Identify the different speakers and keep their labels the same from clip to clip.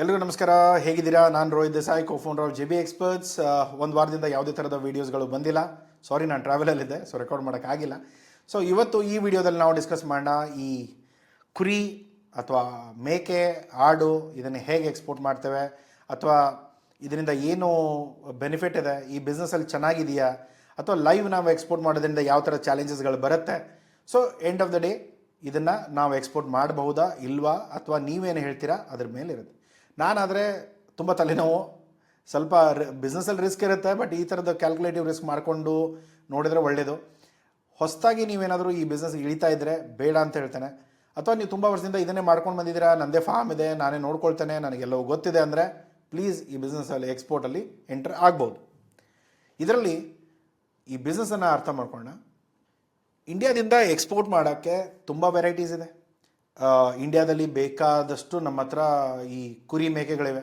Speaker 1: ಎಲ್ರಿಗೂ ನಮಸ್ಕಾರ. ಹೇಗಿದ್ದೀರಾ? ನಾನು Rohit Desai, co-founder of JB experts. ಒಂದು ವಾರದಿಂದ ಯಾವುದೇ ಥರದ ವೀಡಿಯೋಸ್ಗಳು ಬಂದಿಲ್ಲ. ಸಾರಿ, ನಾನು ಟ್ರಾವೆಲಲ್ಲಿದ್ದೆ, ಸೊ ರೆಕಾರ್ಡ್ ಮಾಡೋಕ್ಕಾಗಿಲ್ಲ. ಸೊ ಇವತ್ತು ಈ ವಿಡಿಯೋದಲ್ಲಿ ನಾವು ಡಿಸ್ಕಸ್ ಮಾಡೋಣ ಈ ಕುರಿ ಅಥವಾ ಮೇಕೆ, ಆಡು ಇದನ್ನು ಹೇಗೆ ಎಕ್ಸ್ಪೋರ್ಟ್ ಮಾಡ್ತೇವೆ, ಅಥವಾ ಇದರಿಂದ ಏನು ಬೆನಿಫಿಟ್ ಇದೆ, ಈ ಬಿಸ್ನೆಸ್ಸಲ್ಲಿ ಚೆನ್ನಾಗಿದೆಯಾ, ಅಥವಾ ಲೈವ್ ನಾವು ಎಕ್ಸ್ಪೋರ್ಟ್ ಮಾಡೋದ್ರಿಂದ ಯಾವ ಥರ ಚಾಲೆಂಜಸ್ಗಳು ಬರುತ್ತೆ. So end of the day ಇದನ್ನು ನಾವು ಎಕ್ಸ್ಪೋರ್ಟ್ ಮಾಡಬಹುದಾ ಇಲ್ವಾ, ಅಥವಾ ನೀವೇನು ಹೇಳ್ತೀರಾ ಅದ್ರ ಮೇಲೆ ಇರುತ್ತೆ. ನಾನಾದರೆ ತುಂಬ ತಲೆನೋವು, ಸ್ವಲ್ಪ ಬಿಸ್ನೆಸ್ಸಲ್ಲಿ ರಿಸ್ಕ್ ಇರುತ್ತೆ, ಬಟ್ ಈ ಥರದ ಕ್ಯಾಲ್ಕುಲೇಟಿವ್ ರಿಸ್ಕ್ ಮಾಡಿಕೊಂಡು ನೋಡಿದರೆ ಒಳ್ಳೆಯದು. ಹೊಸದಾಗಿ ನೀವೇನಾದರೂ ಈ ಬಿಸ್ನೆಸ್ ಇಳಿತಾ ಇದ್ದರೆ ಬೇಡ ಅಂತ ಹೇಳ್ತೇನೆ. ಅಥವಾ ನೀವು ತುಂಬ ವರ್ಷದಿಂದ ಇದನ್ನೇ ಮಾಡ್ಕೊಂಡು ಬಂದಿದ್ದೀರಾ, ನನ್ನದೇ ಫಾರ್ಮ್ ಇದೆ, ನಾನೇ ನೋಡ್ಕೊಳ್ತೇನೆ, ನನಗೆಲ್ಲವೂ ಗೊತ್ತಿದೆ ಅಂದರೆ ಪ್ಲೀಸ್ ಈ ಬಿಸ್ನೆಸ್ಸಲ್ಲಿ ಎಕ್ಸ್ಪೋರ್ಟಲ್ಲಿ ಎಂಟರ್ ಆಗ್ಬೋದು. ಇದರಲ್ಲಿ ಈ ಬಿಸ್ನೆಸ್ಸನ್ನು ಅರ್ಥ ಮಾಡ್ಕೊಳ್ಳೋಣ. ಇಂಡಿಯಾದಿಂದ ಎಕ್ಸ್ಪೋರ್ಟ್ ಮಾಡೋಕ್ಕೆ ತುಂಬ ವೆರೈಟೀಸ್ ಇದೆ. ಇಂಡಿಯಾದಲ್ಲಿ ಬೇಕಾದಷ್ಟು ನಮ್ಮ ಹತ್ರ ಈ ಕುರಿ ಮೇಕೆಗಳಿವೆ.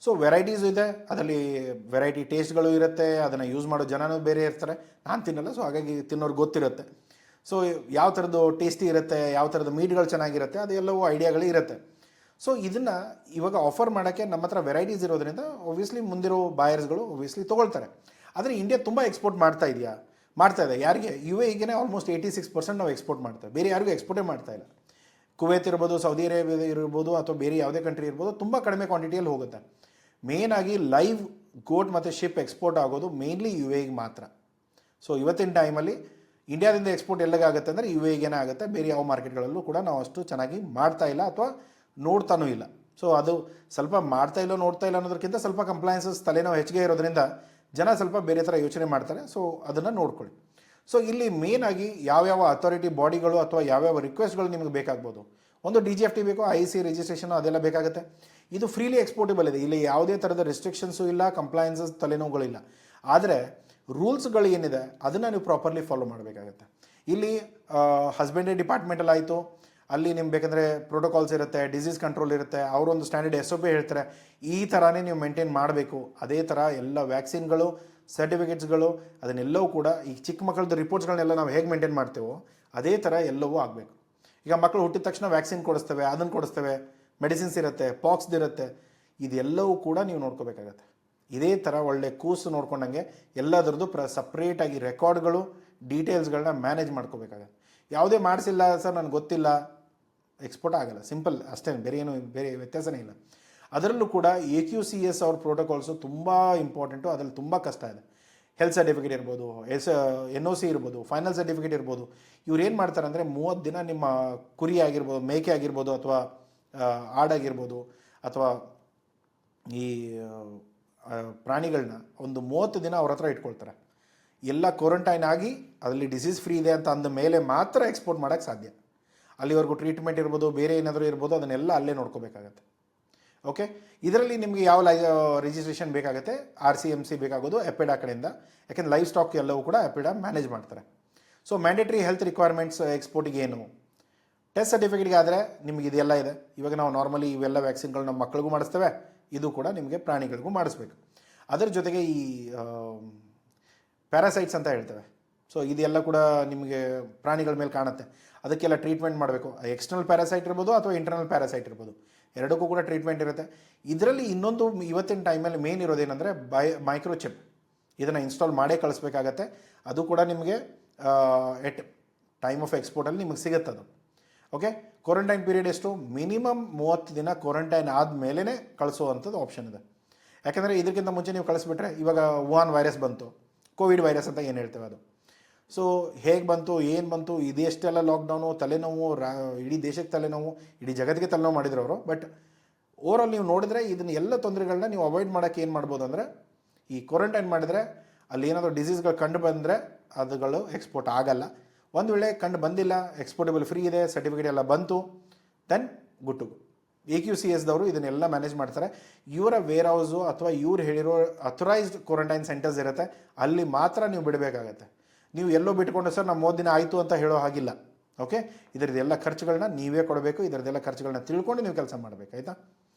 Speaker 1: ಸೊ ವೆರೈಟೀಸು ಇದೆ, ಅದರಲ್ಲಿ ವೆರೈಟಿ ಟೇಸ್ಟ್ಗಳು ಇರುತ್ತೆ, ಅದನ್ನು ಯೂಸ್ ಮಾಡೋ ಜನನೂ ಬೇರೆ ಇರ್ತಾರೆ. ನಾನು ತಿನ್ನಲ್ಲ, ಸೊ ಹಾಗಾಗಿ ತಿನ್ನೋರು ಗೊತ್ತಿರುತ್ತೆ. ಸೊ ಯಾವ ಥರದ್ದು ಟೇಸ್ಟಿ ಇರುತ್ತೆ, ಯಾವ ಥರದ ಮೀಟ್ಗಳು ಚೆನ್ನಾಗಿರುತ್ತೆ, ಅದೆಲ್ಲವೂ ಐಡಿಯಾಗಳು ಇರುತ್ತೆ. ಸೊ ಇದನ್ನು ಇವಾಗ ಆಫರ್ ಮಾಡೋಕ್ಕೆ ನಮ್ಮ ಹತ್ರ ವೆರೈಟೀಸ್ ಇರೋದ್ರಿಂದ ಒಬ್ವಿಯಸ್ಲಿ ಮುಂದಿರೋ ಬಾಯರ್ಸ್ಗಳು ಒಬ್ವಿಯಸ್ಲಿ ತೊಗೊಳ್ತಾರೆ. ಆದರೆ ಇಂಡಿಯಾ ತುಂಬ ಎಕ್ಸ್ಪೋರ್ಟ್ ಮಾಡ್ತಾ ಇದೆಯಾ? ಮಾಡ್ತಾ ಇದೆ. ಯಾರಿಗೆ? UAE ಆಲ್ಮೋಸ್ಟ್ 86% ನಾವು ಎಕ್ಸ್ಪೋರ್ಟ್ ಮಾಡ್ತೇವೆ, ಬೇರೆ ಯಾರಿಗೂ ಎಕ್ಸ್ಪೋರ್ಟೇ ಮಾಡ್ತಾ ಇಲ್ಲ. ಕುವೈತ್ ಇರ್ಬೋದು, ಸೌದಿ ಅರೇಬಿಯಾ ಇರ್ಬೋದು, ಅಥವಾ ಬೇರೆ ಯಾವುದೇ ಕಂಟ್ರಿ ಇರ್ಬೋದು, ತುಂಬ ಕಡಿಮೆ ಕ್ವಾಂಟಿಟಿಯಲ್ಲಿ ಹೋಗುತ್ತೆ. ಮೇಯ್ನಾಗಿ ಲೈವ್ ಗೋಟ್ ಮತ್ತು ಶಿಪ್ ಎಕ್ಸ್ಪೋರ್ಟ್ ಆಗೋದು ಮೇನ್ಲಿ UAE ಮಾತ್ರ. ಸೊ ಇವತ್ತಿನ ಟೈಮಲ್ಲಿ ಇಂಡಿಯಾದಿಂದ ಎಕ್ಸ್ಪೋರ್ಟ್ ಎಲ್ಲಗಾಗುತ್ತೆ ಅಂದರೆ UAE ಆಗುತ್ತೆ. ಬೇರೆ ಯಾವ ಮಾರ್ಕೆಟ್ಗಳಲ್ಲೂ ಕೂಡ ನಾವು ಅಷ್ಟು ಚೆನ್ನಾಗಿ ಮಾಡ್ತಾ ಇಲ್ಲ, ಅಥವಾ ನೋಡ್ತಾನೂ ಇಲ್ಲ. ಸೊ ಅದು ಸ್ವಲ್ಪ ಮಾಡ್ತಾ ಇಲ್ಲ, ನೋಡ್ತಾ ಇಲ್ಲ ಅನ್ನೋದಕ್ಕಿಂತ ಸ್ವಲ್ಪ ಕಂಪ್ಲೈನ್ಸಸ್ ತಲೆನೋವು ಹೆಚ್ಚಿಗೆ ಇರೋದ್ರಿಂದ ಜನ ಸ್ವಲ್ಪ ಬೇರೆ ಥರ ಯೋಚನೆ ಮಾಡ್ತಾರೆ. ಸೊ ಅದನ್ನು ನೋಡ್ಕೊಳ್ಳಿ. ಸೊ ಇಲ್ಲಿ ಮೇನಾಗಿ ಯಾವ್ಯಾವ ಅಥಾರಿಟಿ ಬಾಡಿಗಳು ಅಥವಾ ಯಾವ್ಯಾವ ರಿಕ್ವೆಸ್ಟ್ಗಳು ನಿಮಗೆ ಬೇಕಾಗ್ಬೋದು. ಒಂದು DGFT ಬೇಕು, IC ರಿಜಿಸ್ಟ್ರೇಷನ್, ಅದೆಲ್ಲ ಬೇಕಾಗುತ್ತೆ. ಇದು ಫ್ರೀಲಿ ಎಕ್ಸ್ಪೋರ್ಟೇಬಲ್ ಇದೆ, ಇಲ್ಲಿ ಯಾವುದೇ ಥರದ ರೆಸ್ಟ್ರಿಕ್ಷನ್ಸು ಇಲ್ಲ, ಕಂಪ್ಲೈನ್ಸಸ್ ತಲೆನೋವುಗಳಿಲ್ಲ. ಆದರೆ ರೂಲ್ಸ್ಗಳು ಏನಿದೆ ಅದನ್ನು ನೀವು ಪ್ರಾಪರ್ಲಿ ಫಾಲೋ ಮಾಡಬೇಕಾಗತ್ತೆ. ಇಲ್ಲಿ ಹಸ್ಬೆಂಡ್ರಿ ಡಿಪಾರ್ಟ್ಮೆಂಟಲ್ಲಿ ಆಯಿತು, ಅಲ್ಲಿ ನಿಮ್ಗೆ ಬೇಕಂದರೆ ಪ್ರೋಟೋಕಾಲ್ಸ್ ಇರುತ್ತೆ, ಡಿಸೀಸ್ ಕಂಟ್ರೋಲ್ ಇರುತ್ತೆ, ಅವರೊಂದು ಸ್ಟ್ಯಾಂಡರ್ಡ್ SOP ಹೇಳ್ತಾರೆ, ಈ ಥರನೇ ನೀವು ಮೇಂಟೈನ್ ಮಾಡಬೇಕು. ಅದೇ ಥರ ಎಲ್ಲ ವ್ಯಾಕ್ಸಿನ್ಗಳು, ಸರ್ಟಿಫಿಕೇಟ್ಸ್ಗಳು, ಅದನ್ನೆಲ್ಲವೂ ಕೂಡ ಈ ಚಿಕ್ಕ ಮಕ್ಕಳದ್ದು ರಿಪೋರ್ಟ್ಸ್ಗಳನ್ನೆಲ್ಲ ನಾವು ಹೇಗೆ ಮೇಂಟೈನ್ ಮಾಡ್ತೇವೋ ಅದೇ ಥರ ಎಲ್ಲವೂ ಆಗಬೇಕು. ಈಗ ಮಕ್ಕಳು ಹುಟ್ಟಿದ ತಕ್ಷಣ ವ್ಯಾಕ್ಸಿನ್ ಕೊಡಿಸ್ತೇವೆ, ಅದನ್ನು ಕೊಡಿಸ್ತೇವೆ, ಮೆಡಿಸಿನ್ಸ್ ಇರುತ್ತೆ, ಪಾಕ್ಸ್ದು ಇರುತ್ತೆ, ಇದೆಲ್ಲವೂ ಕೂಡ ನೀವು ನೋಡ್ಕೋಬೇಕಾಗತ್ತೆ. ಇದೇ ಥರ ಒಳ್ಳೆ ಕೂಸು ನೋಡ್ಕೊಂಡಂಗೆ ಎಲ್ಲದರದ್ದು ಸಪ್ರೇಟಾಗಿ ರೆಕಾರ್ಡ್ಗಳು, ಡೀಟೇಲ್ಸ್ಗಳನ್ನ ಮ್ಯಾನೇಜ್ ಮಾಡ್ಕೋಬೇಕಾಗತ್ತೆ. ಯಾವುದೇ ಮಾಡಿಸಿಲ್ಲ ಸರ್, ನನಗೆ ಗೊತ್ತಿಲ್ಲ, ಎಕ್ಸ್ಪೋರ್ಟ್ ಆಗಲ್ಲ. ಸಿಂಪಲ್ ಅಷ್ಟೇ, ಬೇರೆ ವ್ಯತ್ಯಾಸನೇ ಇಲ್ಲ. ಅದರಲ್ಲೂ ಕೂಡ AQCS ಅವ್ರ ಪ್ರೋಟೋಕಾಲ್ಸು ತುಂಬ ಇಂಪಾರ್ಟೆಂಟು, ಅದರಲ್ಲಿ ತುಂಬ ಕಷ್ಟ ಇದೆ. ಹೆಲ್ತ್ ಸರ್ಟಿಫಿಕೇಟ್ ಇರ್ಬೋದು, NOC ಇರ್ಬೋದು, ಫೈನಲ್ ಸರ್ಟಿಫಿಕೇಟ್ ಇರ್ಬೋದು. ಇವ್ರು ಏನು ಮಾಡ್ತಾರೆ ಅಂದರೆ 30 ದಿನ ನಿಮ್ಮ ಕುರಿ ಆಗಿರ್ಬೋದು, ಮೇಕೆ ಆಗಿರ್ಬೋದು, ಅಥವಾ ಆಡಾಗಿರ್ಬೋದು, ಅಥವಾ ಈ ಪ್ರಾಣಿಗಳನ್ನ ಒಂದು 30 ದಿನ ಅವ್ರ ಹತ್ರ ಇಟ್ಕೊಳ್ತಾರೆ. ಎಲ್ಲ ಕ್ವಾರಂಟೈನ್ ಆಗಿ ಅದರಲ್ಲಿ ಡಿಸೀಸ್ ಫ್ರೀ ಇದೆ ಅಂತ ಅಂದ ಮೇಲೆ ಮಾತ್ರ ಎಕ್ಸ್ಪೋರ್ಟ್ ಮಾಡೋಕ್ಕೆ ಸಾಧ್ಯ. ಅಲ್ಲಿವರೆಗೂ ಟ್ರೀಟ್ಮೆಂಟ್ ಇರ್ಬೋದು, ಬೇರೆ ಏನಾದರೂ ಇರ್ಬೋದು, ಅದನ್ನೆಲ್ಲ ಅಲ್ಲೇ ನೋಡ್ಕೋಬೇಕಾಗತ್ತೆ. ಓಕೆ, ಇದರಲ್ಲಿ ನಿಮಗೆ ಯಾವ ರಿಜಿಸ್ಟ್ರೇಷನ್ ಬೇಕಾಗುತ್ತೆ? RCMC ಬೇಕಾಗೋದು ಎಪಿಡಾ ಕಡೆಯಿಂದ, ಯಾಕೆಂದರೆ ಲೈವ್ ಸ್ಟಾಕ್ ಎಲ್ಲವೂ ಕೂಡ ಎಪಿಡಾ ಮ್ಯಾನೇಜ್ ಮಾಡ್ತಾರೆ. ಸೊ ಮ್ಯಾಂಡೇಟ್ರಿ ಹೆಲ್ತ್ ರಿಕ್ವೈರ್ಮೆಂಟ್ಸ್ ಎಕ್ಸ್ಪೋರ್ಟಿಗೆ ಏನು? ಟೆಸ್ಟ್ ಸರ್ಟಿಫಿಕೇಟ್ಗೆ ಆದರೆ ನಿಮಗೆ ಇದೆಲ್ಲ ಇದೆ. ಇವಾಗ ನಾವು ನಾರ್ಮಲಿ ಇವೆಲ್ಲ ವ್ಯಾಕ್ಸಿನ್ಗಳು ನಮ್ಮ ಮಕ್ಕಳಿಗೂ ಮಾಡಿಸ್ತೇವೆ, ಇದು ಕೂಡ ನಿಮಗೆ ಪ್ರಾಣಿಗಳಿಗೂ ಮಾಡಿಸ್ಬೇಕು. ಅದರ ಜೊತೆಗೆ ಈ ಪ್ಯಾರಾಸೈಟ್ಸ್ ಅಂತ ಹೇಳ್ತೇವೆ. ಸೊ ಇದೆಲ್ಲ ಕೂಡ ನಿಮಗೆ ಪ್ರಾಣಿಗಳ ಮೇಲೆ ಕಾಣುತ್ತೆ, ಅದಕ್ಕೆಲ್ಲ ಟ್ರೀಟ್ಮೆಂಟ್ ಮಾಡಬೇಕು. ಎಕ್ಸ್ಟರ್ನಲ್ ಪ್ಯಾರಾಸೈಟ್ ಇರ್ಬೋದು ಅಥವಾ ಇಂಟರ್ನಲ್ ಪ್ಯಾರಾಸೈಟ್ ಇರ್ಬೋದು, ಎರಡಕ್ಕೂ ಕೂಡ ಟ್ರೀಟ್ಮೆಂಟ್ ಇರುತ್ತೆ. ಇದರಲ್ಲಿ ಇನ್ನೊಂದು ಇವತ್ತಿನ ಟೈಮಲ್ಲಿ ಮೇನ್ ಇರೋದೇನೆಂದರೆ ಮೈಕ್ರೋಚಿಪ್. ಇದನ್ನು ಇನ್ಸ್ಟಾಲ್ ಮಾಡೇ ಕಳಿಸ್ಬೇಕಾಗತ್ತೆ. ಅದು ಕೂಡ ನಿಮಗೆ ಎಟ್ ಟೈಮ್ ಆಫ್ ಎಕ್ಸ್ಪೋರ್ಟಲ್ಲಿ ನಿಮಗೆ ಸಿಗುತ್ತೆ ಅದು. ಓಕೆ, ಕ್ವಾರಂಟೈನ್ ಪೀರಿಯಡ್ ಎಷ್ಟು? ಮಿನಿಮಮ್ 30 ದಿನ ಕ್ವಾರಂಟೈನ್ ಆದಮೇಲೆ ಕಳಿಸೋವಂಥದ್ದು ಆಪ್ಷನ್ ಇದೆ. ಯಾಕೆಂದರೆ ಇದಕ್ಕಿಂತ ಮುಂಚೆ ನೀವು ಕಳಿಸ್ಬಿಟ್ರೆ, ಇವಾಗ ವುಹಾನ್ ವೈರಸ್ ಬಂತು, ಕೋವಿಡ್ ವೈರಸ್ ಅಂತ ಏನು ಹೇಳ್ತೇವೆ ಅದು. ಸೊ ಹೇಗೆ ಬಂತು, ಏನು ಬಂತು, ಇದೆಷ್ಟೆಲ್ಲ ಲಾಕ್ಡೌನು, ತಲೆನೋವು, ಇಡೀ ದೇಶಕ್ಕೆ ತಲೆನೋವು, ಇಡೀ ಜಗತ್ತಿಗೆ ತಲೆನೋವು ಮಾಡಿದ್ರು ಅವರು. ಬಟ್ ಓವರಾಲ್ ನೀವು ನೋಡಿದ್ರೆ ಇದನ್ನ ಎಲ್ಲ ತೊಂದರೆಗಳನ್ನ ನೀವು ಅವಾಯ್ಡ್ ಮಾಡೋಕ್ಕೆ ಏನು ಮಾಡ್ಬೋದು ಅಂದರೆ, ಈ ಕ್ವಾರಂಟೈನ್ ಮಾಡಿದರೆ ಅಲ್ಲಿ ಏನಾದರೂ ಡಿಸೀಸ್ಗಳು ಕಂಡು ಬಂದರೆ ಅದುಗಳು ಎಕ್ಸ್ಪೋರ್ಟ್ ಆಗಲ್ಲ. ಒಂದು ವೇಳೆ ಕಂಡು ಬಂದಿಲ್ಲ, ಎಕ್ಸ್ಪೋರ್ಟೇಬಲ್ ಫ್ರೀ ಇದೆ, ಸರ್ಟಿಫಿಕೇಟ್ ಎಲ್ಲ ಬಂತು, ದೆನ್ ಗುಡ್ ಟು ಗೋ. AQCSದವರು ಇದನ್ನೆಲ್ಲ ಮ್ಯಾನೇಜ್ ಮಾಡ್ತಾರೆ. ಇವರ ವೇರ್ ಹೌಸು ಅಥವಾ ಇವ್ರು ಹೇಳಿರೋ ಅಥರೈಸ್ಡ್ ಕ್ವಾರಂಟೈನ್ ಸೆಂಟರ್ಸ್ ಇರುತ್ತೆ, ಅಲ್ಲಿ ಮಾತ್ರ ನೀವು ಬಿಡಬೇಕಾಗತ್ತೆ. ನೀವು ಎಲ್ಲೋ ಬಿಟ್ಕೊಂಡು ಸರ್ ನಮ್ಮ 30 ದಿನ ಆಯಿತು ಅಂತ ಹೇಳೋ ಹಾಗಿಲ್ಲ. ಓಕೆ, ಇದರದ್ದೆಲ್ಲ ಖರ್ಚುಗಳನ್ನ ನೀವೇ ಕೊಡಬೇಕು, ಇದರದ್ದೆಲ್ಲ ಖರ್ಚುಗಳನ್ನ ತಿಳ್ಕೊಂಡು ನೀವು ಕೆಲಸ ಮಾಡಬೇಕು, ಆಯಿತಾ?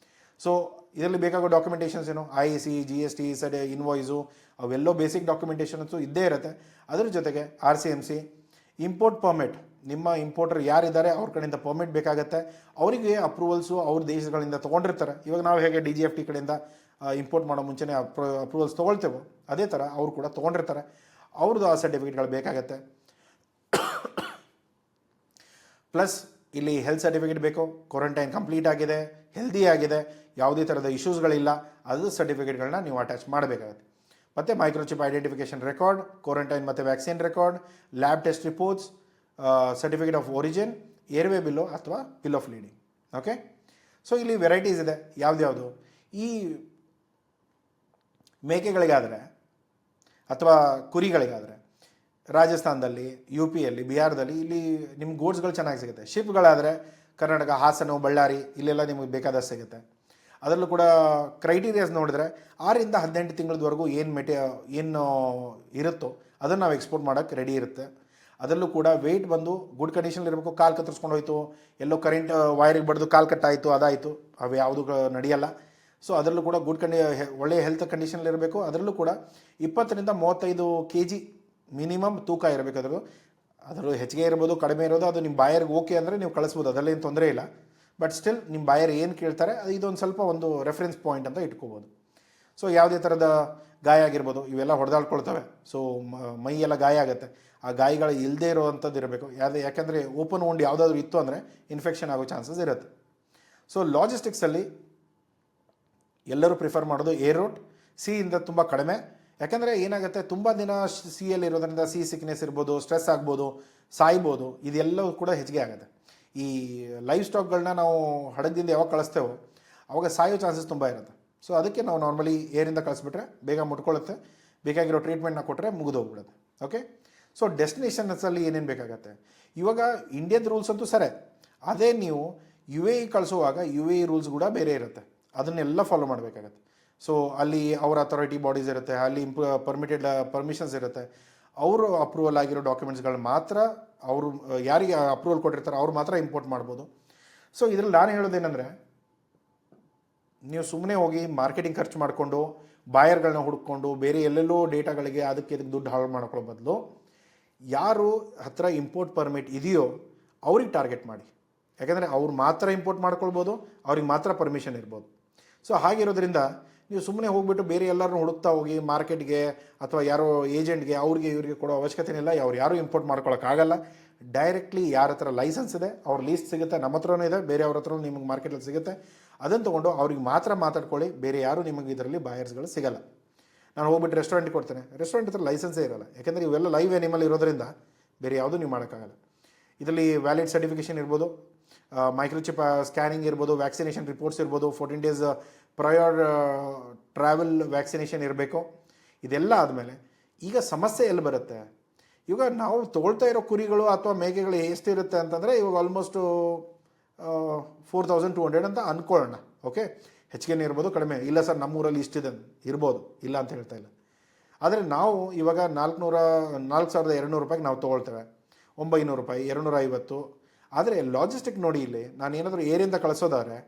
Speaker 1: ಸೊ ಇದರಲ್ಲಿ ಬೇಕಾಗೋ ಡಾಕ್ಯುಮೆಂಟೇಷನ್ಸ್ ಏನು? IC, GST, ಇನ್ವಾಯ್ಸು, ಅವೆಲ್ಲೋ ಬೇಸಿಕ್ ಡಾಕ್ಯುಮೆಂಟೇಷನ್ಸು ಇದ್ದೇ ಇರುತ್ತೆ. ಅದರ ಜೊತೆಗೆ RCMC, ಇಂಪೋರ್ಟ್ ಪರ್ಮಿಟ್. ನಿಮ್ಮ ಇಂಪೋರ್ಟರ್ ಯಾರಿದ್ದಾರೆ ಅವ್ರ ಕಡೆಯಿಂದ ಪರ್ಮಿಟ್ ಬೇಕಾಗುತ್ತೆ, ಅವರಿಗೆ ಅಪ್ರೂವಲ್ಸು ಅವ್ರ ದೇಶಗಳಿಂದ ತೊಗೊಂಡಿರ್ತಾರೆ. ಇವಾಗ ನಾವು ಹೇಗೆ DGFT ಕಡೆಯಿಂದ ಇಂಪೋರ್ಟ್ ಮಾಡೋ ಮುಂಚೆನೇ ಅಪ್ರೂವಲ್ಸ್ ತೊಗೊಳ್ತೇವೋ ಅದೇ ಥರ ಅವರು ಕೂಡ ತೊಗೊಂಡಿರ್ತಾರೆ, ಅವ್ರದ್ದು ಆ ಸರ್ಟಿಫಿಕೇಟ್ಗಳು ಬೇಕಾಗತ್ತೆ. ಪ್ಲಸ್ ಇಲ್ಲಿ ಹೆಲ್ತ್ ಸರ್ಟಿಫಿಕೇಟ್ ಬೇಕು, ಕ್ವಾರಂಟೈನ್ ಕಂಪ್ಲೀಟ್ ಆಗಿದೆ, ಹೆಲ್ದಿ ಆಗಿದೆ, ಯಾವುದೇ ಥರದ ಇಶ್ಯೂಸ್ಗಳಿಲ್ಲ, ಅದು ಸರ್ಟಿಫಿಕೇಟ್ಗಳನ್ನ ನೀವು ಅಟ್ಯಾಚ್ ಮಾಡಬೇಕಾಗುತ್ತೆ. ಮತ್ತು ಮೈಕ್ರೋಚಿಪ್ ಐಡೆಂಟಿಫಿಕೇಷನ್ ರೆಕಾರ್ಡ್, ಕ್ವಾರಂಟೈನ್ ಮತ್ತು vaccine record, lab test reports, certificate of origin, airway bill ಅಥವಾ bill of lading. Okay, so ಇಲ್ಲಿ ವೆರೈಟೀಸ್ ಇದೆ. ಯಾವ್ದ್ಯಾವುದು ಈ ಮೇಕೆಗಳಿಗಾದರೆ ಅಥವಾ ಕುರಿಗಳಿಗಾದರೆ ರಾಜಸ್ಥಾನದಲ್ಲಿ, UPಯಲ್ಲಿ, ಬಿಹಾರದಲ್ಲಿ ಇಲ್ಲಿ ನಿಮ್ಗೆ ಗೋಡ್ಸ್ಗಳು ಚೆನ್ನಾಗಿ ಸಿಗುತ್ತೆ. ಶಿಪ್ಗಳಾದರೆ ಕರ್ನಾಟಕ, ಹಾಸನ, ಬಳ್ಳಾರಿ ಇಲ್ಲೆಲ್ಲ ನಿಮಗೆ ಬೇಕಾದಷ್ಟು ಸಿಗುತ್ತೆ. ಅದರಲ್ಲೂ ಕೂಡ ಕ್ರೈಟೀರಿಯಾಸ್ ನೋಡಿದ್ರೆ 6ರಿಂದ 18 ತಿಂಗಳವರೆಗೂ ಏನು ಇರುತ್ತೋ ಅದನ್ನು ನಾವು ಎಕ್ಸ್ಪೋರ್ಟ್ ಮಾಡೋಕ್ಕೆ ರೆಡಿ ಇರುತ್ತೆ. ಅದರಲ್ಲೂ ಕೂಡ ವೆಯ್ಟ್ ಬಂದು ಗುಡ್ ಕಂಡೀಷನ್ ಇರಬೇಕು. ಕಾಲು ಕತ್ತರಿಸ್ಕೊಂಡು ಹೋಯ್ತು, ಎಲ್ಲೋ ಕರೆಂಟ್ ವೈರಿಗೆ ಬಡ್ದು ಕಾಲು ಕಟ್ಟಾಯಿತು, ಅದಾಯಿತು, ಅವು ಯಾವುದು ನಡೆಯಲ್ಲ. ಸೊ ಅದರಲ್ಲೂ ಕೂಡ ಒಳ್ಳೆಯ ಹೆಲ್ತ್ ಕಂಡೀಷನಲ್ಲಿ ಇರಬೇಕು. ಅದರಲ್ಲೂ ಕೂಡ 20ರಿಂದ 35 kg ಮಿನಿಮಮ್ ತೂಕ ಇರಬೇಕು. ಅದರ ಹೆಚ್ಚಿಗೆ ಇರ್ಬೋದು, ಕಡಿಮೆ ಇರೋದು, ಅದು ನಿಮ್ಮ ಬಾಯರ್ಗೆ ಓಕೆ ಅಂದರೆ ನೀವು ಕಳಿಸ್ಬೋದು, ಅದರಲ್ಲೇನು ತೊಂದರೆ ಇಲ್ಲ. ಬಟ್ ಸ್ಟಿಲ್ ನಿಮ್ಮ ಬಾಯರ್ ಏನು ಕೇಳ್ತಾರೆ ಅದು ಇದೊಂದು ಸ್ವಲ್ಪ ಒಂದು ರೆಫರೆನ್ಸ್ ಪಾಯಿಂಟ್ ಅಂತ ಇಟ್ಕೋಬೋದು. ಸೊ ಯಾವುದೇ ಥರದ ಗಾಯ ಆಗಿರ್ಬೋದು, ಇವೆಲ್ಲ ಹೊಡೆದಾಡ್ಕೊಳ್ತವೆ. ಸೊ ಮೈಯೆಲ್ಲ ಗಾಯ ಆಗುತ್ತೆ, ಆ ಗಾಯಗಳು ಇಲ್ಲದೇ ಇರೋವಂಥದ್ದು ಇರಬೇಕು. ಯಾಕೆಂದರೆ ಓಪನ್ ವೋಂಡ್ ಯಾವುದಾದ್ರೂ ಇತ್ತು ಅಂದರೆ ಇನ್ಫೆಕ್ಷನ್ ಆಗೋ ಚಾನ್ಸಸ್ ಇರುತ್ತೆ. ಸೊ ಲಾಜಿಸ್ಟಿಕ್ಸಲ್ಲಿ ಎಲ್ಲರೂ ಪ್ರಿಫರ್ ಮಾಡೋದು ಏರ್ ರೂಟ್. ಸಿಯಿಂದ ತುಂಬ ಕಡಿಮೆ. ಯಾಕೆಂದರೆ ಏನಾಗುತ್ತೆ, ತುಂಬ ದಿನ ಸಿಯಲ್ಲಿ ಇರೋದ್ರಿಂದ ಸಿಕ್ನೆಸ್ ಇರ್ಬೋದು, ಸ್ಟ್ರೆಸ್ ಆಗ್ಬೋದು, ಸಾಯ್ಬೋದು, ಇದೆಲ್ಲವೂ ಕೂಡ ಹೆಚ್ಚಿಗೆ ಆಗುತ್ತೆ. ಈ ಲೈವ್ ಸ್ಟಾಕ್ಗಳನ್ನ ನಾವು ಹಡಗದಿಂದ ಯಾವಾಗ ಕಳಿಸ್ತೇವೋ ಅವಾಗ ಸಾಯೋ ಚಾನ್ಸಸ್ ತುಂಬ ಇರುತ್ತೆ. ಸೊ ಅದಕ್ಕೆ ನಾವು ನಾರ್ಮಲಿ ಏರಿಂದ ಕಳಿಸ್ಬಿಟ್ರೆ ಬೇಗ ಮುಟ್ಕೊಳ್ಳುತ್ತೆ, ಬೇಕಾಗಿರೋ ಟ್ರೀಟ್ಮೆಂಟ್ನ ಕೊಟ್ಟರೆ ಮುಗಿದೋಗ್ಬಿಡುತ್ತೆ. ಓಕೆ, ಸೊ ಡೆಸ್ಟಿನೇಷನ್ಸಲ್ಲಿ ಏನೇನು ಬೇಕಾಗತ್ತೆ, ಇವಾಗ ಇಂಡಿಯನ್ ರೂಲ್ಸ್ ಅಂತೂ ಸರಿ, ಅದೇ ನೀವು UAE ಕಳಿಸುವಾಗ UAE ರೂಲ್ಸ್ ಕೂಡ ಬೇರೆ ಇರುತ್ತೆ, ಅದನ್ನೆಲ್ಲ ಫಾಲೋ ಮಾಡಬೇಕಾಗತ್ತೆ. ಸೊ ಅಲ್ಲಿ ಅವರ ಅಥಾರಿಟಿ ಬಾಡೀಸ್ ಇರುತ್ತೆ, ಅಲ್ಲಿ ಪರ್ಮಿಷನ್ಸ್ ಇರುತ್ತೆ, ಅವರು ಅಪ್ರೂವಲ್ ಆಗಿರೋ ಡಾಕ್ಯುಮೆಂಟ್ಸ್ಗಳು ಮಾತ್ರ ಅವರು ಯಾರಿಗೆ ಅಪ್ರೂವಲ್ ಕೊಟ್ಟಿರ್ತಾರೆ ಅವ್ರು ಮಾತ್ರ ಇಂಪೋರ್ಟ್ ಮಾಡ್ಬೋದು. ಸೊ ಇದರಲ್ಲಿ ನಾನು ಹೇಳೋದೇನೆಂದರೆ, ನೀವು ಸುಮ್ಮನೆ ಹೋಗಿ ಮಾರ್ಕೆಟಿಂಗ್ ಖರ್ಚು ಮಾಡಿಕೊಂಡು ಬಾಯರ್ಗಳನ್ನ ಹುಡ್ಕೊಂಡು ಬೇರೆ ಎಲ್ಲೆಲ್ಲೋ ಡೇಟಾಗಳಿಗೆ ಇದಕ್ಕೆ ದುಡ್ಡು ಹಾಳು ಮಾಡ್ಕೊಳ್ಳೋ ಬದಲು ಯಾರು ಹತ್ರ ಇಂಪೋರ್ಟ್ ಪರ್ಮಿಟ್ ಇದೆಯೋ ಅವ್ರಿಗೆ ಟಾರ್ಗೆಟ್ ಮಾಡಿ. ಯಾಕೆಂದರೆ ಅವ್ರು ಮಾತ್ರ ಇಂಪೋರ್ಟ್ ಮಾಡ್ಕೊಳ್ಬೋದು, ಅವ್ರಿಗೆ ಮಾತ್ರ ಪರ್ಮಿಷನ್ ಇರ್ಬೋದು. ಸೊ ಹಾಗಿರೋದ್ರಿಂದ ನೀವು ಸುಮ್ಮನೆ ಹೋಗ್ಬಿಟ್ಟು ಬೇರೆ ಎಲ್ಲರೂ ಹುಡುಕ್ತಾ ಹೋಗಿ ಮಾರ್ಕೆಟ್ಗೆ ಅಥವಾ ಯಾರೋ ಏಜೆಂಟ್ಗೆ ಅವ್ರಿಗೆ ಇವ್ರಿಗೆ ಕೊಡೋ ಅವಶ್ಯಕತೆ ಇಲ್ಲ. ಅವ್ರು ಯಾರೂ ಇಂಪೋರ್ಟ್ ಮಾಡ್ಕೊಳ್ಳೋಕ್ಕಾಗಲ್ಲ. ಡೈರೆಕ್ಟ್ಲಿ ಯಾರ ಹತ್ರ ಲೈಸೆನ್ಸ್ ಇದೆ ಅವ್ರ ಲೀಸ್ಟ್ ಸಿಗುತ್ತೆ, ನಮ್ಮ ಹತ್ರನೂ ಇದೆ, ಬೇರೆ ಅವ್ರ ಹತ್ರ ನಿಮಗೆ ಮಾರ್ಕೆಟಲ್ಲಿ ಸಿಗುತ್ತೆ. ಅದನ್ನು ತೊಗೊಂಡು ಅವ್ರಿಗೆ ಮಾತ್ರ ಮಾತಾಡ್ಕೊಳ್ಳಿ, ಬೇರೆ ಯಾರು ನಿಮಗೆ ಇದರಲ್ಲಿ ಬಾಯರ್ಸ್ಗಳು ಸಿಗಲ್ಲ. ನಾನು ಹೋಗ್ಬಿಟ್ಟು ರೆಸ್ಟೋರೆಂಟ್ಗೆ ಕೊಡ್ತೇನೆ, ರೆಸ್ಟೋರೆಂಟ್ ಹತ್ರ ಲೈಸೆನ್ಸೇ ಇರೋಲ್ಲ. ಯಾಕೆಂದರೆ ಇವೆಲ್ಲ ಲೈವ್ ಆ್ಯನಿಮಲ್ ಇರೋದ್ರಿಂದ ಬೇರೆ ಯಾವುದೂ ನೀವು ಮಾಡೋಕ್ಕಾಗಲ್ಲ. ಇದರಲ್ಲಿ ವ್ಯಾಲಿಡ್ ಸರ್ಟಿಫಿಕೇಷನ್ ಇರ್ಬೋದು, ಮೈಕ್ರೋಚಿಪ್ ಸ್ಕ್ಯಾನಿಂಗ್ ಇರ್ಬೋದು, ವ್ಯಾಕ್ಸಿನೇಷನ್ ರಿಪೋರ್ಟ್ಸ್ ಇರ್ಬೋದು, 14 days ಪ್ರಯರ್ ಟ್ರಾವೆಲ್ ವ್ಯಾಕ್ಸಿನೇಷನ್ ಇರಬೇಕು. ಇದೆಲ್ಲ ಆದಮೇಲೆ ಈಗ ಸಮಸ್ಯೆ ಎಲ್ಲಿ ಬರುತ್ತೆ, ಇವಾಗ ನಾವು ತೊಗೊಳ್ತಾ ಇರೋ ಕುರಿಗಳು ಅಥವಾ ಮೇಕೆಗಳು ಎಷ್ಟಿರುತ್ತೆ ಅಂತಂದರೆ ಇವಾಗ ಆಲ್ಮೋಸ್ಟು 4200 ಅಂತ ಅಂದ್ಕೊಳ್ಳೋಣ. ಓಕೆ, ಹೆಚ್ಚಿಗೆ ಇರ್ಬೋದು, ಕಡಿಮೆ ಇಲ್ಲ ಸರ್ ನಮ್ಮೂರಲ್ಲಿ ಇಷ್ಟಿದೆ ಇರ್ಬೋದು, ಇಲ್ಲ ಅಂತ ಹೇಳ್ತಾ ಇಲ್ಲ. ಆದರೆ ನಾವು ಇವಾಗ 4200 ರೂಪಾಯಿಗೆ ನಾವು ತೊಗೊಳ್ತೇವೆ, 900 ರೂಪಾಯಿ, 250. ಆದರೆ ಲಾಜಿಸ್ಟಿಕ್ ನೋಡಿ, ಇಲ್ಲಿ ನಾನು ಏನಾದರೂ ಏರಿಂದ ಕಳಿಸೋದಾದ್ರೆ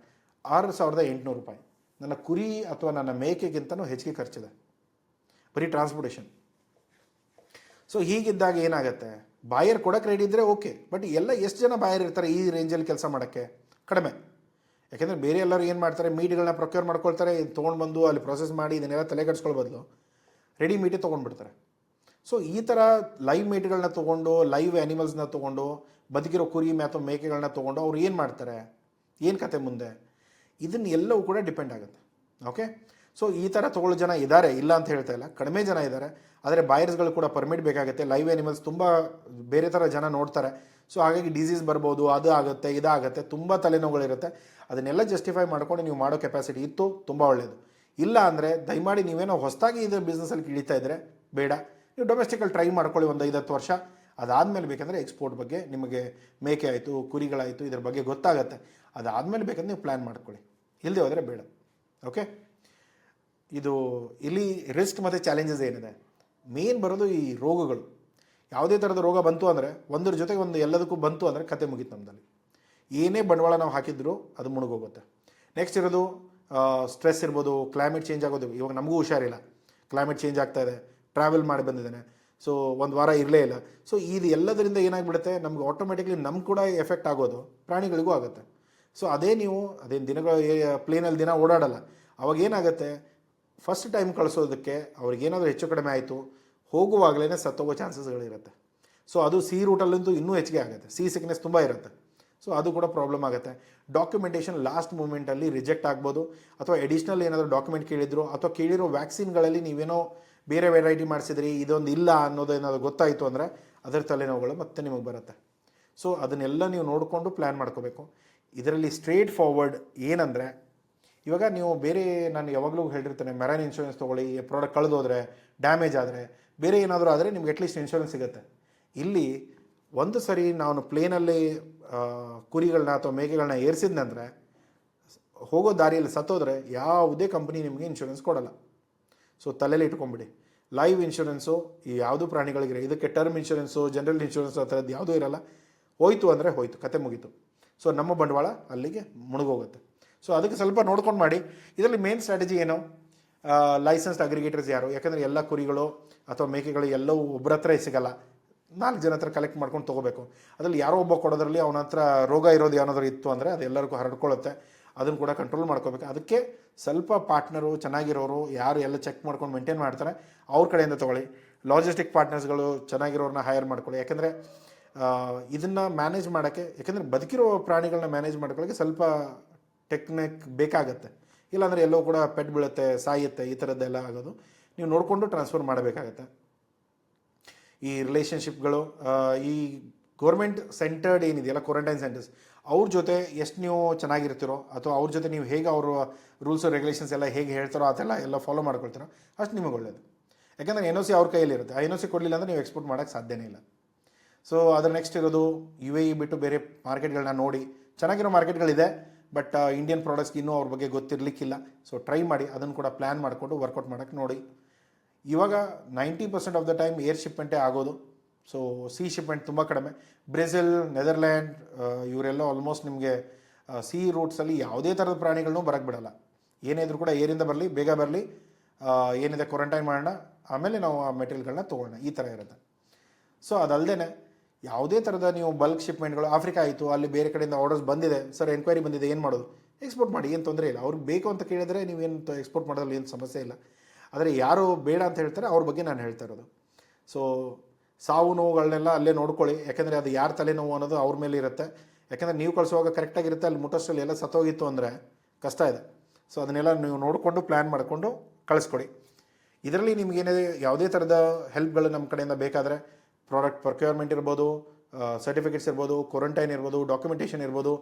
Speaker 1: 6800 ರೂಪಾಯಿ ನನ್ನ ಕುರಿ ಅಥವಾ ನನ್ನ ಮೇಕೆಗಿಂತನೂ ಹೆಚ್ಚಿಗೆ ಖರ್ಚಿದೆ ಬರೀ ಟ್ರಾನ್ಸ್ಪೋರ್ಟೇಷನ್. ಸೊ ಹೀಗಿದ್ದಾಗ ಏನಾಗುತ್ತೆ, ಬಾಯರ್ ಕೊಡೋಕ್ಕೆ ರೆಡಿ ಇದ್ದರೆ ಓಕೆ, ಬಟ್ ಎಲ್ಲ ಎಷ್ಟು ಜನ ಬಾಯರ್ ಇರ್ತಾರೆ ಈ ರೇಂಜಲ್ಲಿ ಕೆಲಸ ಮಾಡೋಕ್ಕೆ? ಕಡಿಮೆ. ಯಾಕೆಂದರೆ ಬೇರೆ ಎಲ್ಲರೂ ಏನು ಮಾಡ್ತಾರೆ, ಮೀಟ್ಗಳನ್ನ ಪ್ರೊಕ್ಯೂರ್ ಮಾಡ್ಕೊಳ್ತಾರೆ, ತೊಗೊಂಡು ಬಂದು ಅಲ್ಲಿ ಪ್ರೊಸೆಸ್ ಮಾಡಿ ಇದನ್ನೆಲ್ಲ ತಲೆ ಕೆಡಿಸ್ಕೊಳ್ಳೋ ಬದಲು ರೆಡಿ ಮೀಟೇ ತೊಗೊಂಡ್ಬಿಡ್ತಾರೆ. ಸೊ ಈ ಥರ ಲೈವ್ ಮೀಟ್ಗಳನ್ನ ತೊಗೊಂಡು, ಲೈವ್ ಆ್ಯನಿಮಲ್ಸ್ನ ತೊಗೊಂಡು, ಬದುಕಿರೋ ಕುರಿ ಅಥವಾ ಮೇಕೆಗಳನ್ನ ತೊಗೊಂಡು ಅವ್ರು ಏನು ಮಾಡ್ತಾರೆ, ಏನು ಕತೆ ಮುಂದೆ, ಇದನ್ನು ಎಲ್ಲವೂ ಕೂಡ ಡಿಪೆಂಡ್ ಆಗುತ್ತೆ. ಓಕೆ, ಸೊ ಈ ಥರ ತೊಗೊಳ್ಳೋ ಜನ ಇದ್ದಾರೆ, ಇಲ್ಲ ಅಂತ ಹೇಳ್ತಾ ಇಲ್ಲ, ಕಡಿಮೆ ಜನ ಇದ್ದಾರೆ. ಆದರೆ ಬಾಯರ್ಸ್ಗಳು ಕೂಡ ಪರ್ಮಿಟ್ ಬೇಕಾಗುತ್ತೆ. ಲೈವ್ ಆ್ಯನಿಮಲ್ಸ್ ತುಂಬ ಬೇರೆ ಥರ ಜನ ನೋಡ್ತಾರೆ. ಸೊ ಹಾಗಾಗಿ ಡಿಸೀಸ್ ಬರ್ಬೋದು, ಅದು ಆಗುತ್ತೆ, ಇದಾಗುತ್ತೆ, ತುಂಬ ತಲೆನೋವುಗಳಿರುತ್ತೆ. ಅದನ್ನೆಲ್ಲ ಜಸ್ಟಿಫೈ ಮಾಡ್ಕೊಂಡು ನೀವು ಮಾಡೋ ಕೆಪಾಸಿಟಿ ಇತ್ತು ತುಂಬ ಒಳ್ಳೆಯದು. ಇಲ್ಲ ಅಂದರೆ ದಯಮಾಡಿ ನೀವೇನೋ ಹೊಸದಾಗಿ ಇದು ಬಿಸ್ನೆಸ್ಸಲ್ಲಿ ಇಳಿತಾ ಇದ್ದರೆ ಬೇಡ, ನೀವು ಡೊಮೆಸ್ಟಿಕಲ್ಲಿ ಟ್ರೈ ಮಾಡ್ಕೊಳ್ಳಿ ಒಂದು 5-10 ವರ್ಷ. ಅದಾದಮೇಲೆ ಬೇಕಂದರೆ ಎಕ್ಸ್ಪೋರ್ಟ್ ಬಗ್ಗೆ ನಿಮಗೆ ಮೇಕೆ ಆಯಿತು, ಕುರಿಗಳಾಯಿತು, ಇದ್ರ ಬಗ್ಗೆ ಗೊತ್ತಾಗುತ್ತೆ. ಅದಾದಮೇಲೆ ಬೇಕಂದ್ರೆ ನೀವು ಪ್ಲ್ಯಾನ್ ಮಾಡ್ಕೊಳ್ಳಿ, ಇಲ್ಲದೆ ಹೋದರೆ ಬೇಡ. ಓಕೆ, ಇಲ್ಲಿ ರಿಸ್ಕ್ ಮತ್ತು ಚಾಲೆಂಜಸ್ ಏನಿದೆ, ಮೇನ್ ಬರೋದು ಈ ರೋಗಗಳು. ಯಾವುದೇ ಥರದ ರೋಗ ಬಂತು ಅಂದರೆ ಒಂದ್ರ ಜೊತೆಗೆ ಒಂದು ಎಲ್ಲದಕ್ಕೂ ಬಂತು ಅಂದರೆ ಕತೆ ಮುಗೀತು ನಮ್ಮದಲ್ಲಿ. ಏನೇ ಬಂಡವಾಳ ನಾವು ಹಾಕಿದ್ರು ಅದು ಮುಳುಗೋಗುತ್ತೆ. ನೆಕ್ಸ್ಟ್ ಇರೋದು ಸ್ಟ್ರೆಸ್ ಇರ್ಬೋದು, ಕ್ಲೈಮೇಟ್ ಚೇಂಜ್ ಆಗೋದು. ಇವಾಗ ನಮಗೂ ಹುಷಾರಿಲ್ಲ, ಕ್ಲೈಮೇಟ್ ಚೇಂಜ್ ಆಗ್ತಾ ಇದೆ, ಟ್ರಾವೆಲ್ ಮಾಡಿ ಬಂದಿದ್ದೇನೆ. ಸೊ ಒಂದು ವಾರ ಇರಲೇ ಇಲ್ಲ. ಸೊ ಇದು ಎಲ್ಲದರಿಂದ ಏನಾಗ್ಬಿಡುತ್ತೆ, ನಮ್ಗೆ ಆಟೋಮೆಟಿಕ್ಲಿ ನಮ್ಗೆ ಕೂಡ ಎಫೆಕ್ಟ್ ಆಗೋದು ಪ್ರಾಣಿಗಳಿಗೂ ಆಗುತ್ತೆ. ಸೊ ಅದೇ ನೀವು ಅದೇನು ದಿನಗಳು ಪ್ಲೇನಲ್ಲಿ ದಿನ ಓಡಾಡಲ್ಲ, ಅವಾಗ ಏನಾಗುತ್ತೆ, ಫಸ್ಟ್ ಟೈಮ್ ಕಳಿಸೋದಕ್ಕೆ ಅವ್ರಿಗೇನಾದರೂ ಹೆಚ್ಚು ಕಡಿಮೆ ಆಯಿತು, ಹೋಗುವಾಗಲೇ ಸತ್ತೋಗೋ ಚಾನ್ಸಸ್ಗಳಿರುತ್ತೆ. ಸೊ ಅದು ಸಿ ರೂಟಲ್ಲಂತೂ ಇನ್ನೂ ಹೆಚ್ಚಿಗೆ ಆಗುತ್ತೆ, ಸಿ ಸಿಕ್ನೆಸ್ ತುಂಬ ಇರುತ್ತೆ. ಸೊ ಅದು ಕೂಡ ಪ್ರಾಬ್ಲಮ್ ಆಗುತ್ತೆ. ಡಾಕ್ಯುಮೆಂಟೇಷನ್ ಲಾಸ್ಟ್ ಮೂಮೆಂಟಲ್ಲಿ ರಿಜೆಕ್ಟ್ ಆಗ್ಬೋದು, ಅಥವಾ ಎಡಿಷ್ನಲ್ ಏನಾದರೂ ಡಾಕ್ಯುಮೆಂಟ್ ಕೇಳಿದ್ರು, ಅಥವಾ ಕೇಳಿರೋ ವ್ಯಾಕ್ಸಿನ್ಗಳಲ್ಲಿ ನೀವೇನೋ ಬೇರೆ ವೆರೈಟಿ ಮಾಡಿಸಿದ್ರಿ, ಇದೊಂದು ಇಲ್ಲ ಅನ್ನೋದು ಏನಾದರೂ ಗೊತ್ತಾಯಿತು ಅಂದರೆ ಅದರ ತಲೆನೋವುಗಳು ಮತ್ತೆ ನಿಮಗೆ ಬರುತ್ತೆ. ಸೊ ಅದನ್ನೆಲ್ಲ ನೀವು ನೋಡಿಕೊಂಡು ಪ್ಲ್ಯಾನ್ ಮಾಡ್ಕೋಬೇಕು. ಇದರಲ್ಲಿ ಸ್ಟ್ರೇಟ್ ಫಾರ್ವರ್ಡ್ ಏನಂದರೆ, ಇವಾಗ ನೀವು ಬೇರೆ, ನಾನು ಯಾವಾಗಲೂ ಹೇಳಿರ್ತೇನೆ, ಮೆರೈನ್ ಇನ್ಶೂರೆನ್ಸ್ ತೊಗೊಳ್ಳಿ, ಪ್ರಾಡಕ್ಟ್ ಕಳೆದೋದ್ರೆ, ಡ್ಯಾಮೇಜ್ ಆದರೆ, ಬೇರೆ ಏನಾದರೂ ಆದರೆ ನಿಮ್ಗೆ ಅಟ್ಲೀಸ್ಟ್ ಇನ್ಶೂರೆನ್ಸ್ ಸಿಗುತ್ತೆ. ಇಲ್ಲಿ ಒಂದು ಸರಿ ನಾನು ಪ್ಲೇನಲ್ಲಿ ಕುರಿಗಳನ್ನ ಅಥವಾ ಮೇಕೆಗಳನ್ನ ಏರಿಸಿದ್ನಂದರೆ, ಹೋಗೋ ದಾರಿಯಲ್ಲಿ ಸತ್ತೋದ್ರೆ ಯಾವುದೇ ಕಂಪ್ನಿ ನಿಮಗೆ ಇನ್ಶೂರೆನ್ಸ್ ಕೊಡಲ್ಲ. ಸೊ ತಲೆಯಲ್ಲಿ ಇಟ್ಕೊಂಬಿಡಿ, ಲೈವ್ ಇನ್ಶೂರೆನ್ಸು ಈ ಯಾವುದೂ ಪ್ರಾಣಿಗಳಿಗಿರೋ, ಇದಕ್ಕೆ ಟರ್ಮ್ ಇನ್ಶೂರೆನ್ಸು, ಜನರಲ್ ಇನ್ಶೂರೆನ್ಸು ಆ ಥರದ್ದು ಯಾವುದೂ ಇರಲ್ಲ. ಹೋಯ್ತು ಅಂದರೆ ಹೋಯ್ತು, ಕತೆ ಮುಗೀತು. ಸೊ ನಮ್ಮ ಬಂಡವಾಳ ಅಲ್ಲಿಗೆ ಮುಳುಗೋಗುತ್ತೆ. ಸೊ ಅದಕ್ಕೆ ಸ್ವಲ್ಪ ನೋಡ್ಕೊಂಡು ಮಾಡಿ. ಇದರಲ್ಲಿ ಮೇನ್ ಸ್ಟ್ರಾಟಜಿ ಏನು, ಲೈಸೆನ್ಸ್ಡ್ ಅಗ್ರಿಗೇಟರ್ಸ್ ಯಾರು, ಯಾಕಂದರೆ ಎಲ್ಲ ಕುರಿಗಳು ಅಥವಾ ಮೇಕೆಗಳು ಎಲ್ಲವೂ ಒಬ್ಬರ ಹತ್ರ ಸಿಗಲ್ಲ, 4 ಜನ ಹತ್ರ ಕಲೆಕ್ಟ್ ಮಾಡ್ಕೊಂಡು ತೊಗೋಬೇಕು. ಅದರಲ್ಲಿ ಯಾರೋ ಒಬ್ಬ ಕೊಡೋದ್ರಲ್ಲಿ ಅವನ ಹತ್ರ ರೋಗ ಇರೋದು ಏನಾದರೂ ಇತ್ತು ಅಂದರೆ ಅದು ಎಲ್ಲರಿಗೂ ಹರಡ್ಕೊಳ್ಳುತ್ತೆ. ಅದನ್ನು ಕೂಡ ಕಂಟ್ರೋಲ್ ಮಾಡ್ಕೋಬೇಕು. ಅದಕ್ಕೆ ಸ್ವಲ್ಪ ಪಾರ್ಟ್ನರು ಚೆನ್ನಾಗಿರೋರು, ಯಾರು ಎಲ್ಲ ಚೆಕ್ ಮಾಡ್ಕೊಂಡು ಮೇಂಟೈನ್ ಮಾಡ್ತಾರೆ, ಅವ್ರ ಕಡೆಯಿಂದ ತೊಗೊಳ್ಳಿ. ಲಾಜಿಸ್ಟಿಕ್ ಪಾರ್ಟ್ನರ್ಸ್ಗಳು ಚೆನ್ನಾಗಿರೋರನ್ನ ಹೈರ್ ಮಾಡ್ಕೊಳ್ಳಿ. ಯಾಕೆಂದರೆ ಇದನ್ನು ಮ್ಯಾನೇಜ್ ಮಾಡೋಕ್ಕೆ, ಯಾಕೆಂದರೆ ಬದುಕಿರೋ ಪ್ರಾಣಿಗಳನ್ನ ಮ್ಯಾನೇಜ್ ಮಾಡ್ಕೊಳ್ಳೋಕ್ಕೆ ಸ್ವಲ್ಪ ಟೆಕ್ನಿಕ್ ಬೇಕಾಗತ್ತೆ. ಇಲ್ಲಾಂದರೆ ಎಲ್ಲೋ ಕೂಡ ಪೆಟ್ ಬೀಳುತ್ತೆ, ಸಾಯುತ್ತೆ, ಈ ಥರದ್ದೆಲ್ಲ ಆಗೋದು ನೀವು ನೋಡಿಕೊಂಡು ಟ್ರಾನ್ಸ್ಫರ್ ಮಾಡಬೇಕಾಗತ್ತೆ. ಈ ರಿಲೇಷನ್ಶಿಪ್ಗಳು, ಈ ಗೌರ್ಮೆಂಟ್ ಸೆಂಟರ್ಡ್ ಏನಿದೆಯಲ್ಲ ಕ್ವಾರಂಟೈನ್ ಸೆಂಟರ್ಸ್, ಅವ್ರ ಜೊತೆ ಎಷ್ಟು ನೀವು ಚೆನ್ನಾಗಿರ್ತೀರೋ, ಅಥವಾ ಅವ್ರ ಜೊತೆ ನೀವು ಹೇಗೆ ಅವರು ರೂಲ್ಸ್ ರೆಗ್ಯುಲೇಷನ್ಸ್ ಎಲ್ಲ ಹೇಗೆ ಹೇಳ್ತಾರೋ ಅದೆಲ್ಲ ಎಲ್ಲ ಫಾಲೋ ಮಾಡ್ಕೊಳ್ತೀರೋ ಅಷ್ಟು ನಿಮಗೆ ಒಳ್ಳೆಯದು. ಯಾಕಂದರೆ NOC ಅವ್ರ ಕೈಯಲ್ಲಿರುತ್ತೆ. ಆ NOC ಕೊಡಲಿಲ್ಲ ಅಂದರೆ ನೀವು ಎಕ್ಸ್ಪೋರ್ಟ್ ಮಾಡೋಕ್ಕೆ ಸಾಧ್ಯನೇ ಇಲ್ಲ. ಸೊ ಅದರ ನೆಕ್ಸ್ಟ್ ಇರೋದು UAE ಬಿಟ್ಟು ಬೇರೆ ಮಾರ್ಕೆಟ್ಗಳನ್ನ ನೋಡಿ. ಚೆನ್ನಾಗಿರೋ ಮಾರ್ಕೆಟ್ಗಳಿದೆ, ಬಟ್ ಇಂಡಿಯನ್ ಪ್ರಾಡಕ್ಟ್ಸ್ಗೆ ಇನ್ನೂ ಅವ್ರ ಬಗ್ಗೆ ಗೊತ್ತಿರಲಿಕ್ಕಿಲ್ಲ. ಸೊ ಟ್ರೈ ಮಾಡಿ, ಅದನ್ನು ಕೂಡ ಪ್ಲ್ಯಾನ್ ಮಾಡಿಕೊಂಡು ವರ್ಕೌಟ್ ಮಾಡೋಕ್ಕೆ ನೋಡಿ. ಇವಾಗ 90% ಆಫ್ ದ ಟೈಮ್ ಏರ್ ಶಿಪ್ಮೆಂಟೇ ಆಗೋದು. ಸೊ ಸಿ ಶಿಪ್ಮೆಂಟ್ ತುಂಬ ಕಡಿಮೆ. ಬ್ರೆಜಿಲ್, ನೆದರ್ಲ್ಯಾಂಡ್ ಇವರೆಲ್ಲ ಆಲ್ಮೋಸ್ಟ್ ನಿಮಗೆ ಸಿ ರೂಟ್ಸಲ್ಲಿ ಯಾವುದೇ ಥರದ ಪ್ರಾಣಿಗಳನ್ನೂ ಬರೋಕ್ಕೆ ಬಿಡಲ್ಲ. ಏನೇ ಇದ್ರೂ ಕೂಡ ಏರಿಂದ ಬರಲಿ, ಬೇಗ ಬರಲಿ, ಏನಿದೆ ಕ್ವಾರಂಟೈನ್ ಮಾಡೋಣ, ಆಮೇಲೆ ನಾವು ಆ ಮೆಟೀರಿಯಲ್ಗಳನ್ನ ತೊಗೊಳ್ಳೋಣ, ಈ ಥರ ಇರುತ್ತೆ. ಸೊ ಅದಲ್ಲದೆ ಯಾವುದೇ ಥರದ ನೀವು ಬಲ್ಕ್ ಶಿಪ್ಮೆಂಟ್ಗಳು, ಆಫ್ರಿಕಾ ಆಯಿತು, ಅಲ್ಲಿ ಬೇರೆ ಕಡೆಯಿಂದ ಆರ್ಡರ್ಸ್ ಬಂದಿದೆ, ಸರ್ ಎನ್ಕ್ವೈರಿ ಬಂದಿದೆ, ಏನು ಮಾಡೋದು, ಎಕ್ಸ್ಪೋರ್ಟ್ ಮಾಡಿ, ಏನು ತೊಂದರೆ ಇಲ್ಲ. ಅವ್ರಿಗೆ ಬೇಕು ಅಂತ ಕೇಳಿದರೆ ನೀವೇನು ಎಕ್ಸ್ಪೋರ್ಟ್ ಮಾಡೋದ್ರಲ್ಲಿ ಏನು ಸಮಸ್ಯೆ ಇಲ್ಲ. ಆದರೆ ಯಾರು ಬೇಡ ಅಂತ ಹೇಳ್ತಾರೆ ಅವ್ರ ಬಗ್ಗೆ ನಾನು ಹೇಳ್ತಾ ಇರೋದು. ಸೊ ಸಾವು ನೋವುಗಳನ್ನೆಲ್ಲ ಅಲ್ಲೇ ನೋಡ್ಕೊಳ್ಳಿ, ಯಾಕೆಂದರೆ ಅದು ಯಾರ ತಲೆನೋವು ಅನ್ನೋದು ಅವ್ರ ಮೇಲೆ ಇರುತ್ತೆ. ಯಾಕೆಂದರೆ ನೀವು ಕಳಿಸುವಾಗ ಕರೆಕ್ಟಾಗಿರುತ್ತೆ, ಅಲ್ಲಿ ಮುಟ್ಟೋಷ್ಟರಲ್ಲಿ ಎಲ್ಲ ಸತ್ತೋಗಿತ್ತು ಅಂದರೆ ಕಷ್ಟ ಇದೆ. ಸೊ ಅದನ್ನೆಲ್ಲ ನೀವು ನೋಡಿಕೊಂಡು ಪ್ಲ್ಯಾನ್ ಮಾಡಿಕೊಂಡು ಕಳಿಸ್ಕೊಡಿ. ಇದರಲ್ಲಿ ನಿಮಗೇನಿದೆ ಯಾವುದೇ ಥರದ ಹೆಲ್ಪ್ಗಳು ನಮ್ಮ ಕಡೆಯಿಂದ ಬೇಕಾದರೆ, ಪ್ರಾಡಕ್ಟ್ ಪ್ರೊಕ್ಯೂರ್ಮೆಂಟ್ ಇರ್ಬೋದು, ಸರ್ಟಿಫಿಕೇಟ್ಸ್ ಇರ್ಬೋದು, ಕ್ವಾರಂಟೈನ್ ಇರ್ಬೋದು, ಡಾಕ್ಯುಮೆಂಟೇಷನ್ ಇರ್ಬೋದು,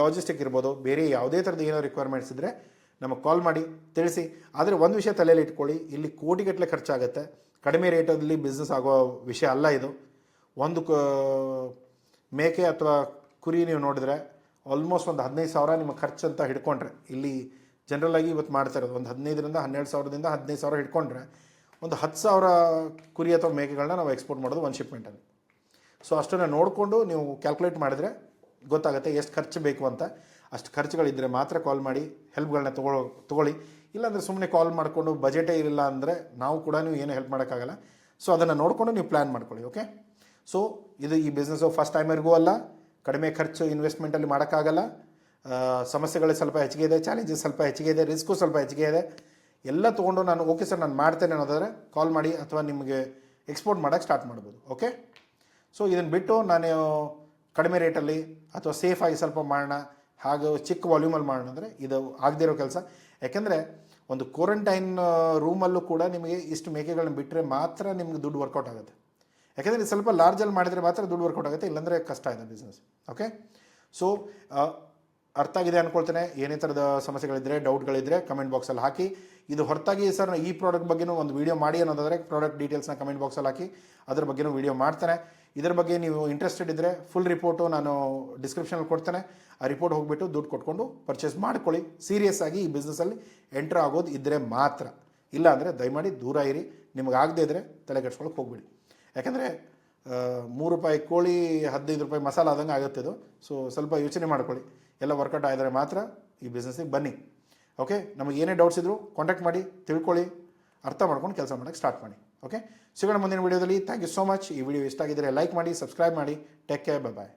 Speaker 1: ಲಾಜಿಸ್ಟಿಕ್ ಇರ್ಬೋದು, ಬೇರೆ ಯಾವುದೇ ಥರದ ಏನೋ ರಿಕ್ವೈರ್ಮೆಂಟ್ಸ್ ಇದ್ದರೆ ನಮಗೆ ಕಾಲ್ ಮಾಡಿ ತಿಳಿಸಿ. ಆದರೆ ಒಂದು ವಿಷಯ ತಲೆಯಲ್ಲಿ ಇಟ್ಕೊಳ್ಳಿ, ಇಲ್ಲಿ ಕೋಟಿಗಟ್ಟಲೆ ಖರ್ಚಾಗುತ್ತೆ. ಕಡಿಮೆ ರೇಟಲ್ಲಿ ಬಿಸ್ನೆಸ್ ಆಗೋ ವಿಷಯ ಅಲ್ಲ ಇದು. ಒಂದು ಮೇಕೆ ಅಥವಾ ಕುರಿ ನೀವು ನೋಡಿದ್ರೆ ಆಲ್ಮೋಸ್ಟ್ ಒಂದು 15,000 ನಿಮ್ಮ ಖರ್ಚು ಅಂತ ಹಿಡ್ಕೊಂಡ್ರೆ, ಇಲ್ಲಿ ಜನರಲಾಗಿ ಇವತ್ತು ಮಾಡ್ತಾ ಇರೋದು ಒಂದು 15,000ರಿಂದ 12,000ದಿಂದ 15,000 ಹಿಡ್ಕೊಂಡ್ರೆ, ಒಂದು 10,000 ಕುರಿ ಅಥವಾ ಮೇಕೆಗಳನ್ನ ನಾವು ಎಕ್ಸ್ಪೋರ್ಟ್ ಮಾಡೋದು ಒಂದು ಶಿಪ್ಮೆಂಟಲ್ಲಿ. ಸೊ ಅಷ್ಟನ್ನು ನೋಡಿಕೊಂಡು ನೀವು ಕ್ಯಾಲ್ಕುಲೇಟ್ ಮಾಡಿದರೆ ಗೊತ್ತಾಗುತ್ತೆ ಎಷ್ಟು ಖರ್ಚು ಬೇಕು ಅಂತ. ಅಷ್ಟು ಖರ್ಚುಗಳಿದ್ದರೆ ಮಾತ್ರ ಕಾಲ್ ಮಾಡಿ ಹೆಲ್ಪ್ಗಳನ್ನ ತೊಗೊಳ್ಳಿ. ಇಲ್ಲಾಂದರೆ ಸುಮ್ಮನೆ ಕಾಲ್ ಮಾಡಿಕೊಂಡು ಬಜೆಟೇ ಇರಲಿಲ್ಲ ಅಂದರೆ ನಾವು ಕೂಡ ನೀವು ಏನು ಹೆಲ್ಪ್ ಮಾಡೋಕ್ಕಾಗಲ್ಲ. ಸೊ ಅದನ್ನು ನೋಡಿಕೊಂಡು ನೀವು ಪ್ಲ್ಯಾನ್ ಮಾಡ್ಕೊಳ್ಳಿ. ಓಕೆ, ಸೊ ಇದು ಈ ಬಿಸ್ನೆಸ್ಸು ಫಸ್ಟ್ ಟೈಮರ್ಗೂ ಅಲ್ಲ, ಕಡಿಮೆ ಖರ್ಚು ಇನ್ವೆಸ್ಟ್ಮೆಂಟಲ್ಲಿ ಮಾಡೋಕ್ಕಾಗಲ್ಲ. ಸಮಸ್ಯೆಗಳು ಸ್ವಲ್ಪ ಹೆಚ್ಚಿಗೆ ಇದೆ, ಚಾಲೆಂಜಸ್ ಸ್ವಲ್ಪ ಹೆಚ್ಚಿಗೆ ಇದೆ, ರಿಸ್ಕು ಸ್ವಲ್ಪ ಹೆಚ್ಚಿಗೆ ಇದೆ. ಎಲ್ಲ ತೊಗೊಂಡು ನಾನು ಓಕೆ ಸರ್ ನಾನು ಮಾಡ್ತೇನೆ ಅನ್ನೋದಾದರೆ ಕಾಲ್ ಮಾಡಿ, ಅಥವಾ ನಿಮಗೆ ಎಕ್ಸ್ಪೋರ್ಟ್ ಮಾಡೋಕ್ಕೆ ಸ್ಟಾರ್ಟ್ ಮಾಡ್ಬೋದು. ಓಕೆ, ಸೊ ಇದನ್ನು ಬಿಟ್ಟು ನಾನು ಕಡಿಮೆ ರೇಟಲ್ಲಿ ಅಥವಾ ಸೇಫಾಗಿ ಸ್ವಲ್ಪ ಮಾಡೋಣ, ಹಾಗೂ ಚಿಕ್ಕ ವಾಲ್ಯೂಮಲ್ಲಿ ಮಾಡೋಣ ಅಂದರೆ ಇದು ಆಗದೇ ಇರೋ ಕೆಲಸ. ಯಾಕೆಂದರೆ ಒಂದು ಕ್ವಾರಂಟೈನ್ ರೂಮಲ್ಲೂ ಕೂಡ ನಿಮಗೆ ಇಷ್ಟು ಮೇಕೆಗಳನ್ನ ಬಿಟ್ಟರೆ ಮಾತ್ರ ನಿಮ್ಗೆ ದುಡ್ಡು ವರ್ಕೌಟ್ ಆಗುತ್ತೆ. ಯಾಕೆಂದರೆ ಸ್ವಲ್ಪ ಲಾರ್ಜಲ್ಲಿ ಮಾಡಿದರೆ ಮಾತ್ರ ದುಡ್ಡು ವರ್ಕೌಟ್ ಆಗುತ್ತೆ, ಇಲ್ಲಾಂದರೆ ಕಷ್ಟ ಇದೆ ಬಿಸ್ನೆಸ್. ಓಕೆ, ಸೊ ಅರ್ಥ ಆಗಿದೆ ಅಂದ್ಕೊಳ್ತೇನೆ. ಏನೇ ಥರದ ಸಮಸ್ಯೆಗಳಿದ್ದರೆ, ಡೌಟ್ಗಳಿದ್ದರೆ ಕಮೆಂಟ್ ಬಾಕ್ಸಲ್ಲಿ ಹಾಕಿ. ಇದು ಹೊರತಾಗಿ ಸರ್ ಈ ಪ್ರಾಡಕ್ಟ್ ಬಗ್ಗೆನೂ ಒಂದು ವೀಡಿಯೋ ಮಾಡಿ ಅನ್ನೋದಾದರೆ ಪ್ರಾಡಕ್ಟ್ ಡೀಟೇಲ್ಸ್ನ ಕಮೆಂಟ್ ಬಾಕ್ಸಲ್ಲಿ ಹಾಕಿ, ಅದ್ರ ಬಗ್ಗೆನೂ ವೀಡಿಯೋ ಮಾಡ್ತಾನೆ. ಇದರ ಬಗ್ಗೆ ನೀವು ಇಂಟ್ರೆಸ್ಟೆಡ್ ಇದ್ದರೆ ಫುಲ್ ರಿಪೋರ್ಟು ನಾನು ಡಿಸ್ಕ್ರಿಪ್ಷನಲ್ಲಿ ಕೊಡ್ತೇನೆ. ಆ ರಿಪೋರ್ಟ್ ಹೋಗಿಬಿಟ್ಟು ದುಡ್ಡು ಕೊಟ್ಕೊಂಡು ಪರ್ಚೇಸ್ ಮಾಡ್ಕೊಳ್ಳಿ. ಸೀರಿಯಸ್ ಆಗಿ ಈ ಬಿಸ್ನೆಸ್ಸಲ್ಲಿ ಎಂಟ್ರ್ ಆಗೋದು ಇದ್ದರೆ ಮಾತ್ರ. ಇಲ್ಲ ಅಂದರೆ ದಯಮಾಡಿ ದೂರ ಇರಿ. ನಿಮಗೆ ಆಗದೇ ಇದ್ದರೆ ತಲೆ ಕೆಡ್ಸ್ಕೊಳಕ್ಕೆ ಹೋಗ್ಬಿಡಿ. ಯಾಕೆಂದರೆ ₹3 ಕೋಳಿ, ₹15 ಮಸಾಲ ಆದಂಗೆ ಆಗುತ್ತೆ ಇದು. ಸೊ ಸ್ವಲ್ಪ ಯೋಚನೆ ಮಾಡ್ಕೊಳ್ಳಿ. ಎಲ್ಲ ವರ್ಕೌಟ್ ಆಗಿದ್ರೆ ಮಾತ್ರ ಈ ಬಿಸ್ನೆಸ್ಸಿಗೆ ಬನ್ನಿ. ಓಕೆ, ನಮಗೆ ಏನೇ ಡೌಟ್ಸ್ ಇದ್ದರೂ ಕಾಂಟ್ಯಾಕ್ಟ್ ಮಾಡಿ, ತಿಳ್ಕೊಳ್ಳಿ, ಅರ್ಥ ಮಾಡ್ಕೊಂಡು ಕೆಲಸ ಮಾಡೋಕ್ಕೆ ಸ್ಟಾರ್ಟ್ ಮಾಡಿ. ಓಕೆ, ಸಿಗೋಣ ಮುಂದಿನ ವೀಡಿಯೋದಲ್ಲಿ. Thank you so much. ಈ ವಿಡಿಯೋ ಇಷ್ಟ ಆಗಿದ್ದರೆ ಲೈಕ್ ಮಾಡಿ, ಸಬ್ಸ್ಕ್ರೈಬ್ ಮಾಡಿ. ಟೇಕ್ ಕೇರ್, ಬಾಯ್.